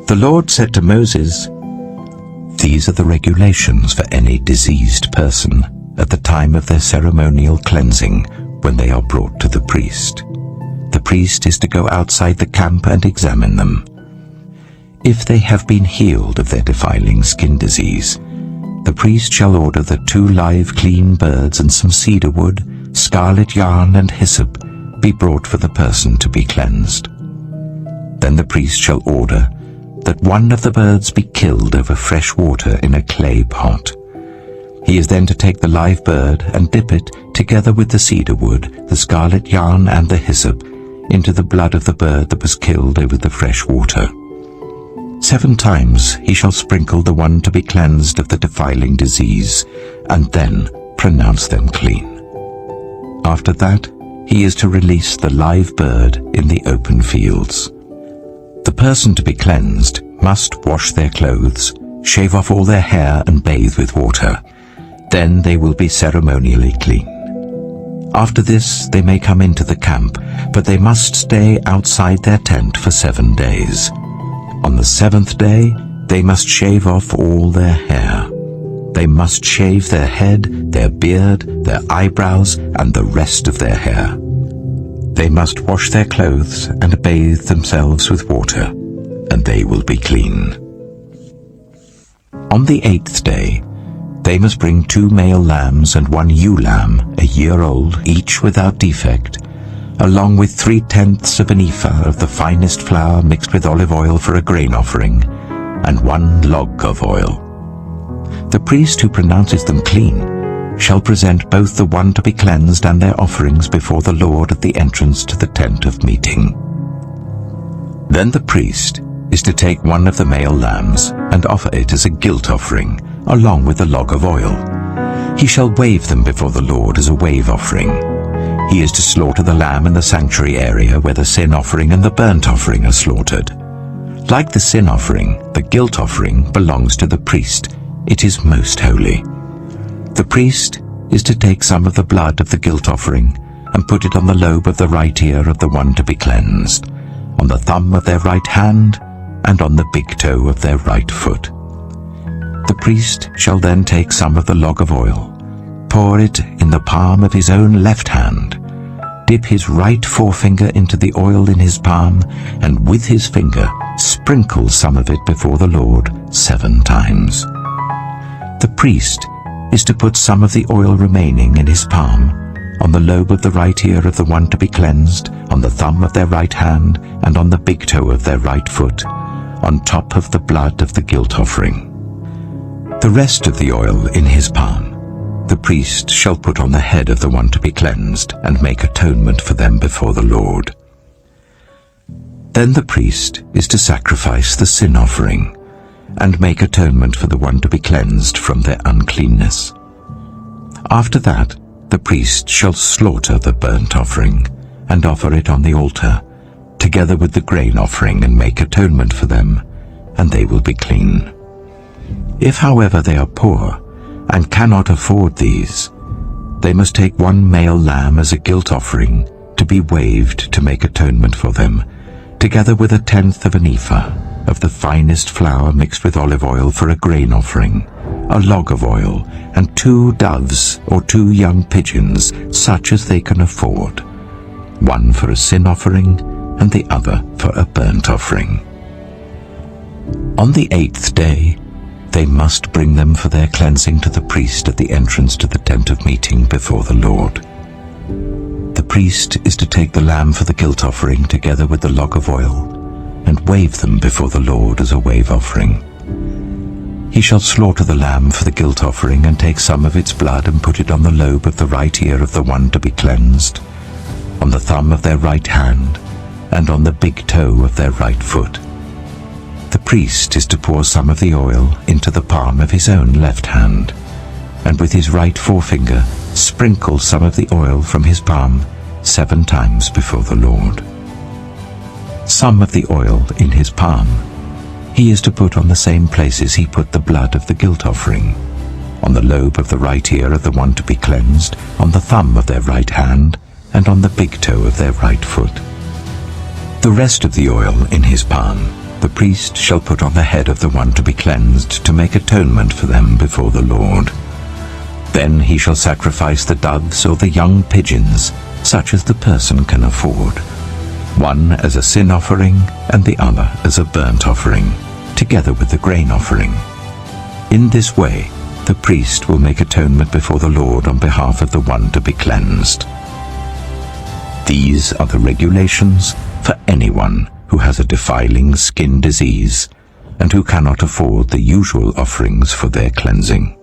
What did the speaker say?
The Lord said to Moses, "These are the regulations for any diseased person at the time of their ceremonial cleansing when they are brought to the priest. The priest is to go outside the camp and examine them. If they have been healed of their defiling skin disease, the priest shall order that 2 live clean birds and some cedar wood, scarlet yarn and hyssop be brought for the person to be cleansed. Then the priest shall order that 1 of the birds be killed over fresh water in a clay pot. He is then to take the live bird and dip it, together with the cedar wood, the scarlet yarn and the hyssop, into the blood of the bird that was killed over the fresh water. 7 times he shall sprinkle the one to be cleansed of the defiling disease, and then pronounce them clean. After that, he is to release the live bird in the open fields. The person to be cleansed must wash their clothes, shave off all their hair and bathe with water. Then they will be ceremonially clean. After this they may come into the camp, but they must stay outside their tent for 7 days. On the 7th day they must shave off all their hair. They must shave their head, their beard, their eyebrows, and the rest of their hair. They must wash their clothes and bathe themselves with water, and they will be clean. On the 8th day, they must bring 2 male lambs and 1 ewe lamb, a year old, each without defect, along with 3/10 of an ephah of the finest flour mixed with olive oil for a grain offering, and 1 log of oil. The priest who pronounces them clean shall present both the one to be cleansed and their offerings before the Lord at the entrance to the tent of meeting. Then the priest is to take 1 of the male lambs and offer it as a guilt offering, along with a log of oil. He shall wave them before the Lord as a wave offering. He is to slaughter the lamb in the sanctuary area where the sin offering and the burnt offering are slaughtered. Like the sin offering, the guilt offering belongs to the priest. It is most holy. The priest is to take some of the blood of the guilt offering and put it on the lobe of the right ear of the one to be cleansed, on the thumb of their right hand, and on the big toe of their right foot. The priest shall then take some of the log of oil, pour it in the palm of his own left hand, dip his right forefinger into the oil in his palm, and with his finger sprinkle some of it before the Lord 7 times. The priest is to put some of the oil remaining in his palm on the lobe of the right ear of the one to be cleansed, on the thumb of their right hand, and on the big toe of their right foot, on top of the blood of the guilt offering. The rest of the oil in his palm the priest shall put on the head of the one to be cleansed and make atonement for them before the Lord. Then the priest is to sacrifice the sin offering and make atonement for the one to be cleansed from their uncleanness. After that, the priest shall slaughter the burnt offering and offer it on the altar, together with the grain offering, and make atonement for them, and they will be clean. If, however, they are poor and cannot afford these, they must take 1 male lamb as a guilt offering to be waved to make atonement for them, together with 1/10 of an ephah of the finest flour mixed with olive oil for a grain offering, a log of oil, and 2 doves or 2 young pigeons, such as they can afford, 1 for a sin offering and the other for a burnt offering. On the 8th day, they must bring them for their cleansing to the priest at the entrance to the tent of meeting before the Lord. The priest is to take the lamb for the guilt offering together with the log of oil and wave them before the Lord as a wave offering. He shall slaughter the lamb for the guilt offering and take some of its blood and put it on the lobe of the right ear of the one to be cleansed, on the thumb of their right hand, and on the big toe of their right foot. The priest is to pour some of the oil into the palm of his own left hand, and with his right forefinger sprinkle some of the oil from his palm 7 times before the Lord. Some of the oil in his palm he is to put on the same places he put the blood of the guilt offering, on the lobe of the right ear of the one to be cleansed, on the thumb of their right hand, and on the big toe of their right foot. The rest of the oil in his palm the priest shall put on the head of the one to be cleansed to make atonement for them before the Lord. Then he shall sacrifice the doves or the young pigeons, such as the person can afford, one as a sin offering and the other as a burnt offering, together with the grain offering. In this way, the priest will make atonement before the Lord on behalf of the one to be cleansed. These are the regulations for anyone who has a defiling skin disease and who cannot afford the usual offerings for their cleansing.